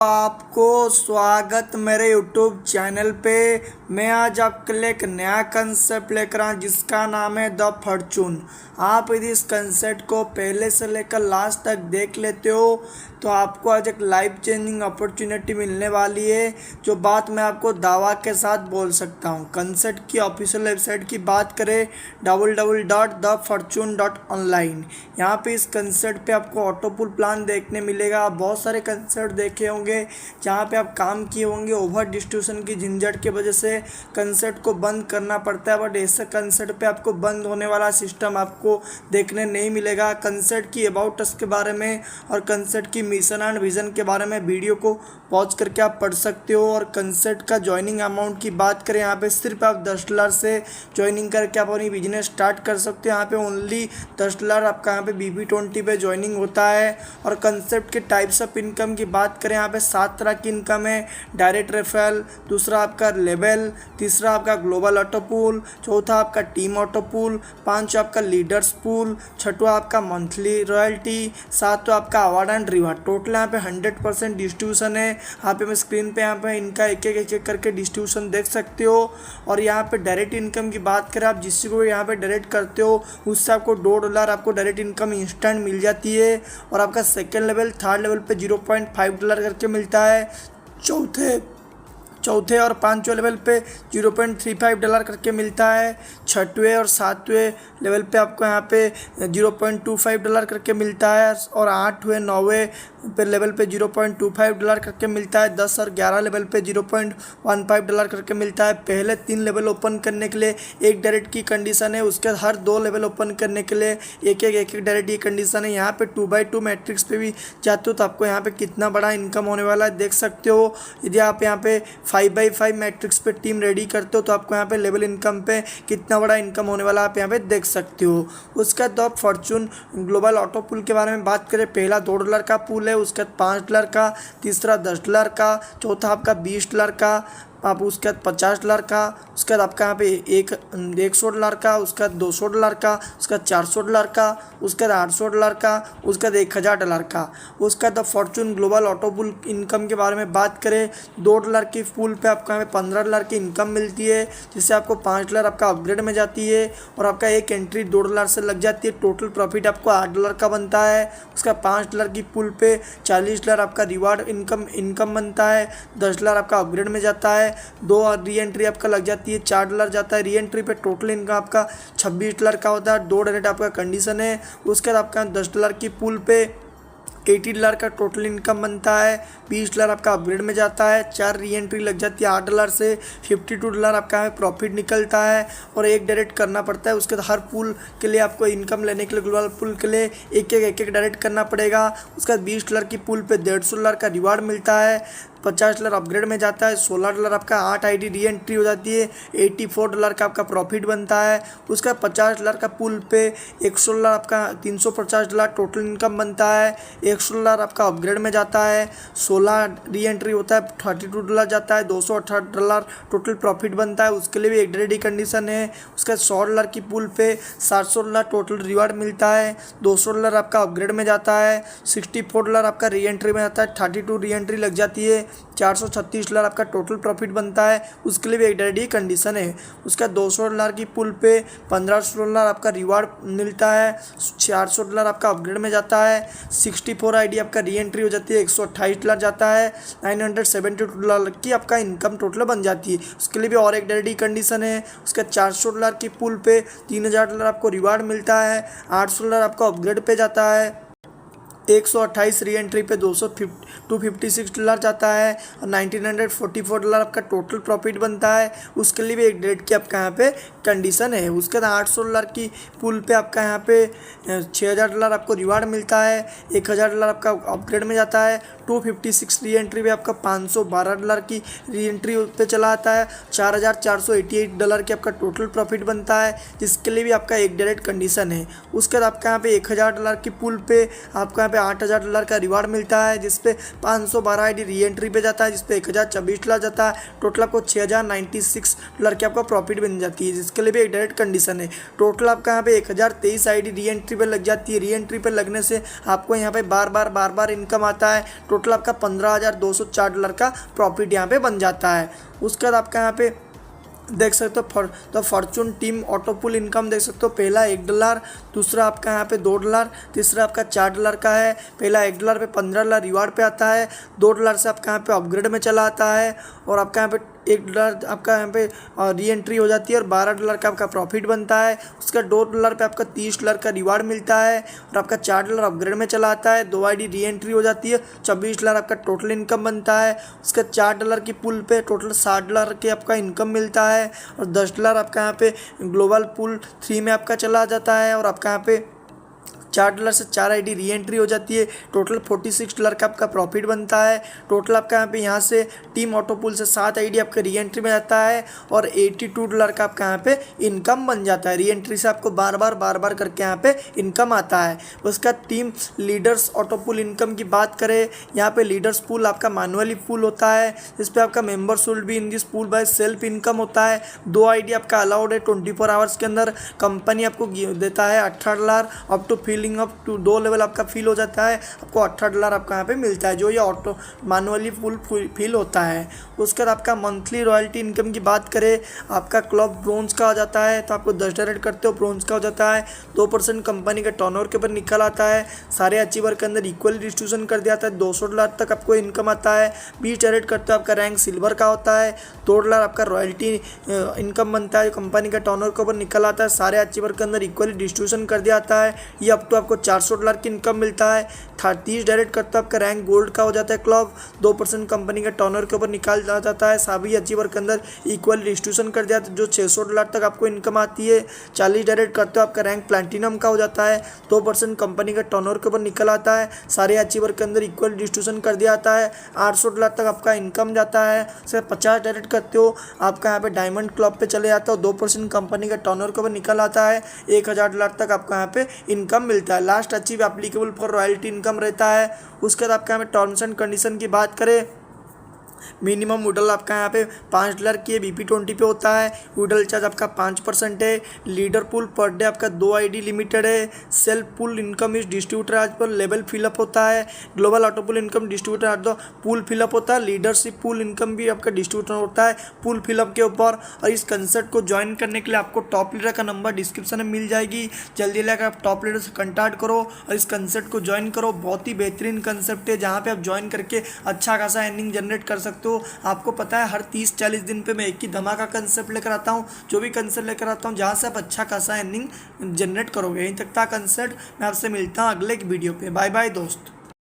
आपको स्वागत मेरे YouTube चैनल पे। मैं आज आपके लिए एक नया कंसेप्ट लेकर आया जिसका नाम है द फॉर्चून। आप यदि इस कंसेप्ट को पहले से लेकर लास्ट तक देख लेते हो तो आपको आज एक लाइफ चेंजिंग अपॉर्चुनिटी मिलने वाली है, जो बात मैं आपको दावा के साथ बोल सकता हूँ। कंसेप्ट की ऑफिशियल वेबसाइट की बात करें www.thefortune.online। यहाँ पे इस कंसेप्ट पे आपको ऑटो पुल प्लान देखने मिलेगा। आप बहुत सारे कंसेप्ट देखे होंगे जहाँ पे आप काम किए होंगे, ओवर डिस्ट्रीब्यूशन की झंझट की वजह से कंसेप्ट को बंद करना पड़ता है, बट ऐसे कंसेप्ट पे आपको बंद होने वाला सिस्टम आपको देखने नहीं मिलेगा। कंसेप्ट की अबाउट अस के बारे में और कंसेप्ट की मिशन एंड विजन के बारे में वीडियो को पॉज करके आप पढ़ सकते हो। और कंसेप्ट का ज्वाइनिंग अमाउंट की बात करें, यहाँ पे सिर्फ आप $10 से ज्वाइनिंग करके आप अपनी बिजनेस स्टार्ट कर सकते हो। यहाँ पे ओनली $10 आपका यहाँ पे BB20 पे ज्वाइनिंग होता है। और कंसेप्ट के टाइप्स ऑफ इनकम की बात करें, यहाँ पे 7 तरह की इनकम है। डायरेक्ट रेफरल, दूसरा आपका लेवल, तीसरा आपका ग्लोबल ऑटो पूल, चौथा आपका टीम ऑटो पूल, 5 आपका लीडर्स पूल, छठवा आपका मंथली रॉयल्टी, सातवा आपका अवार्ड एंड रिवार्ड। टोटल यहाँ पे 100% डिस्ट्रीब्यूशन है। यहाँ पे मैं स्क्रीन पे यहाँ पे इनका एक एक करके डिस्ट्रीब्यूशन देख सकते हो। और यहाँ पे डायरेक्ट इनकम की बात करें, आप जिसको भी यहाँ पे डायरेक्ट करते हो उससे आपको $2 आपको डायरेक्ट इनकम इंस्टेंट मिल जाती है। और आपका सेकेंड लेवल, थर्ड लेवल पे $0.5 करके मिलता है। चौथे और पाँचवें लेवल पे $0.35 करके मिलता है। छठवें और सातवें लेवल पे आपको यहाँ पे $0.25 करके मिलता है। और आठवें नौवें पे लेवल पे $0.25 करके मिलता है। 10 और 11 लेवल पे $0.15 करके मिलता है। पहले 3 लेवल ओपन करने के लिए एक डायरेक्ट की कंडीशन है, उसके हर 2 लेवल ओपन करने के लिए एक एक डायरेक्ट की कंडीशन है। यहाँ पे 2x2 मैट्रिक्स पे भी जाते हो तो आपको यहाँ पे कितना बड़ा इनकम होने वाला है देख सकते हो। यदि आप यहाँ पे 5x5 मैट्रिक्स पे टीम रेडी करते हो तो आपको यहाँ पे लेवल इनकम पे कितना बड़ा इनकम होने वाला आप यहाँ पे देख सकते हो। उसके बाद आप फॉर्चून ग्लोबल ऑटो पूल के बारे में बात करें, पहला $2 का पूल है, उसके बाद $5 का, तीसरा $10 का, चौथा आपका $20 का, आप उसके बाद $50 का, उसके बाद आपका यहाँ पे $100 का, उसके बाद $200 का, उसके बाद $400 का, उसके बाद $800 का, उसके बाद $1000 का। उसके बाद Fortune global auto pool income के बारे में बात करें, $2 की पूल पे आपको यहाँ पे $15 की इनकम मिलती है, जिससे आपको $5 आपका अपग्रेड में जाती है। और आपका एक एंट्री $2 से लग जाती है। टोटल प्रॉफिट आपको $8 का बनता है। उसका $5 की पूल पे $40 आपका रिवार्ड इनकम बनता है। $10 आपका अपग्रेड में जाता है। 2 री एंट्री आपका लग जाती है, $4 जाता है। री एंट्री पे टोटल इनकम आपका $26 का होता है। 2 डायरेक्ट आपका कंडीशन है। उसके बाद आपका $10 की पूल पे $80 का टोटल इनकम बनता है। $20 आपका अपग्रेड में जाता है। 4 री एंट्री लग जाती है $8 से। $52 आपका प्रॉफिट निकलता है और एक डायरेक्ट करना पड़ता है। उसके हर पूल के लिए आपको इनकम लेने के लिए ग्लोबल पूल के लिए एक डायरेक्ट करना पड़ेगा। उसके बाद $20 की पूल पे $150 का रिवार्ड मिलता है। $50 अपग्रेड में जाता है। $16 आपका 8 ID री एंट्री हो जाती है। $84 का आपका प्रॉफिट बनता है। उसका $50 का पूल पे $100 आपका $350 टोटल इनकम बनता है। $100 आपका अपग्रेड में जाता है। 16 री एंट्री होता है, $32 जाता है। $218 टोटल प्रॉफिट बनता है। उसके लिए भी एक रेडी कंडीशन है। उसका $100 की पूल पे $700 टोटल रिवार्ड मिलता है। $200 आपका अपग्रेड में जाता है। $64 आपका री एंट्री में जाता है। 32 री एंट्री लग जाती है। $436 आपका टोटल प्रॉफिट बनता है। उसके लिए भी एक रेडी कंडीशन है। उसका $200 की पुल पे $1500 आपका रिवार्ड मिलता है। $400 आपका अपग्रेड में जाता है। 64 ID आपका री एंट्री हो जाती है। $128 जाता है। $972 की आपका इनकम टोटल बन जाती है। उसके लिए भी और एक रेडी कंडीशन है। उसका $400 की पुल पे $3000 आपको रिवार्ड मिलता है। $800 आपको अपग्रेड पे जाता है। 128 री एंट्री पे $256 जाता है और $1944 आपका टोटल प्रॉफिट बनता है। उसके लिए भी एक डेट की आपका यहाँ पे कंडीशन है। उसके बाद $800 की पुल पे आपका यहाँ पे $6000 आपको रिवार्ड मिलता है। $1000 आपका अपग्रेड में जाता है। 256 री एंट्री पे आपका $512 की री एंट्री पे चला आता है। $4488 की आपका टोटल प्रॉफिट बनता है, जिसके लिए भी आपका एक डायरेक्ट कंडीशन है। उसके बाद आपका यहाँ पे $1000 की पुल पे आपका यहाँ पे $8,000 का रिवार्ड मिलता है, जिसपे 512 आईडी री एंट्री पे जाता है, जिसपे $1,024 जाता है। टोटल आपको $6,096 की आपका प्रॉफिट बन जाती है, जिसके लिए भी एक डायरेक्ट कंडीशन है। टोटल आपका यहाँ पे 1,023 आईडी री एंट्री पे लग जाती है। री एंट्री पे लगने से आपको यहाँ पे बार बार इनकम आता है। टोटल आपका $15,204 का प्रॉफिट यहाँ पे बन जाता है। उसके बाद आपका यहाँ पे देख सकते हो तो फॉर्चून टीम ऑटो पुल इनकम देख सकते हो। पहला $1, दूसरा आपका यहाँ पे $2, तीसरा आपका $4 का है। पहला $1 पे $15 रिवार्ड पे आता है, $2 से आपका यहाँ पे अपग्रेड में चला आता है, और आपका यहाँ पे $1 आपका यहाँ पे री एंट्री हो जाती है, और $12 का आपका प्रॉफिट बनता है। उसका $2 पे आपका $30 का रिवार्ड मिलता है, और आपका $4 अपग्रेड में चला आता है। 2 आईडी री एंट्री हो जाती है, $24 आपका टोटल इनकम बनता है। उसका $4 की पुल पे टोटल $60 के आपका इनकम मिलता है, और $10 आपका यहाँ पे ग्लोबल पुल 3 में आपका चला जाता है, और आपका यहाँ पे $4 से 4 आईडी री एंट्री हो जाती है। टोटल $46 का आपका प्रॉफिट बनता है। टोटल आपका यहाँ पे यहाँ से टीम ऑटो पुल से 7 आईडी आपका री एंट्री में जाता है, और $82 का आपका यहाँ पे इनकम बन जाता है। री एंट्री से आपको बार बार करके यहाँ पे इनकम आता है। उसका टीम लीडर्स ऑटो पुल इनकम की बात करें, यहाँ पे लीडर्स पुल आपका मैनुअली पुल होता है, जिस पे आपका members will be in this pool by self income होता है। 2 आईडी आपका अलाउड है 24 आवर्स के अंदर। कंपनी आपको देता है $18 up to filling up to 2 level आपका फिल हो जाता है, आपको $18 आपका यहाँ पे मिलता है, जो ये ऑटो मैनुअली फुल फिल होता है। उसके बाद आपका मंथली रॉयल्टी इनकम की बात करें, आपका क्लब ब्रोंज का हो जाता है, तो आपको 10 डायरेक्ट करते हो ब्रोंज का हो जाता है। 2% कंपनी का टर्नओवर के ऊपर निकल आता है। सारे अचीवर के अंदर इक्वली डिस्ट्रीब्यूशन कर दिया जाता है। $200 तक आपको इनकम आता है। 20 डायरेक्ट करते हो आपका रैंक सिल्वर का होता है। $2 आपका रॉयल्टी इनकम बनता है, कंपनी का टर्नओवर के ऊपर निकल आता है। सारे अचीवर के अंदर इक्वली डिस्ट्रीब्यूशन कर दिया जाता है। ये अप टू आपको $400 की इनकम मिलता है। 30 डायरेक्ट करते हो आपका रैंक गोल्ड का हो जाता है क्लब। 2% कंपनी का टर्नओवर के ऊपर निकाल जाता है। सभी अचीवर के अंदर इक्वल डिस्ट्रीब्यूशन कर दिया जो $600 तक आपको इनकम आती है। 40 डायरेक्ट करते हो आपका रैंक प्लैटिनम का हो जाता है। 2% कंपनी का टर्नओवर के ऊपर निकल आता है। सारे अचीवर के अंदर इक्वल डिस्ट्रीब्यूशन कर दिया जाता है। $800 तक आपका इनकम जाता है। सिर्फ 50 डायरेक्ट करते हो आपका यहाँ पे डायमंड क्लब पे चले जाता हो। 2% कंपनी का टर्नओवर के ऊपर निकल आता है। $1,000 तक आपका यहाँ पे इनकम मिलता है। Last achieve applicable for royalty income रहता है। उसके बाद आपका यहाँ पे टर्म्स एंड कंडीशन की बात करें, मिनिमम वुडल आपका यहाँ पे $5 की BP20 पे होता है। वुडल चार्ज आपका 5% है। लीडर पुल पर डे आपका 2 आईडी लिमिटेड है। सेल्फ पुल इनकम इस डिस्ट्रीब्यूटर आज पर लेवल फिलअप होता है। ग्लोबल ऑटो पुल इनकम डिस्ट्रीब्यूटर आज तो पुल फिलअप होता है। लीडरशिप पुल इनकम भी आपका डिस्ट्रीब्यूटर होता है पुल फिलअप के ऊपर। और इस कंसेप्ट को ज्वाइन करने के लिए आपको टॉप लीडर का नंबर डिस्क्रिप्शन में मिल जाएगी। जल्दी लेकर आप टॉप लीडर से कंटैक्ट करो और इस कंसेप्ट को ज्वाइन करो। बहुत ही बेहतरीन कंसेप्ट है, जहाँ पे आप ज्वाइन करके अच्छा खासा अर्निंग जनरेट कर सकते हो। आपको पता है हर 30-40 दिन पे मैं एक ही धमाका कंसेप्ट लेकर आता हूँ। जो भी कंसेप्ट लेकर आता हूँ जहाँ से आप अच्छा खासा अर्निंग जनरेट करोगे। यहीं तक था कंसेप्ट। मैं आपसे मिलता हूँ अगले एक वीडियो पे। बाय बाय दोस्त।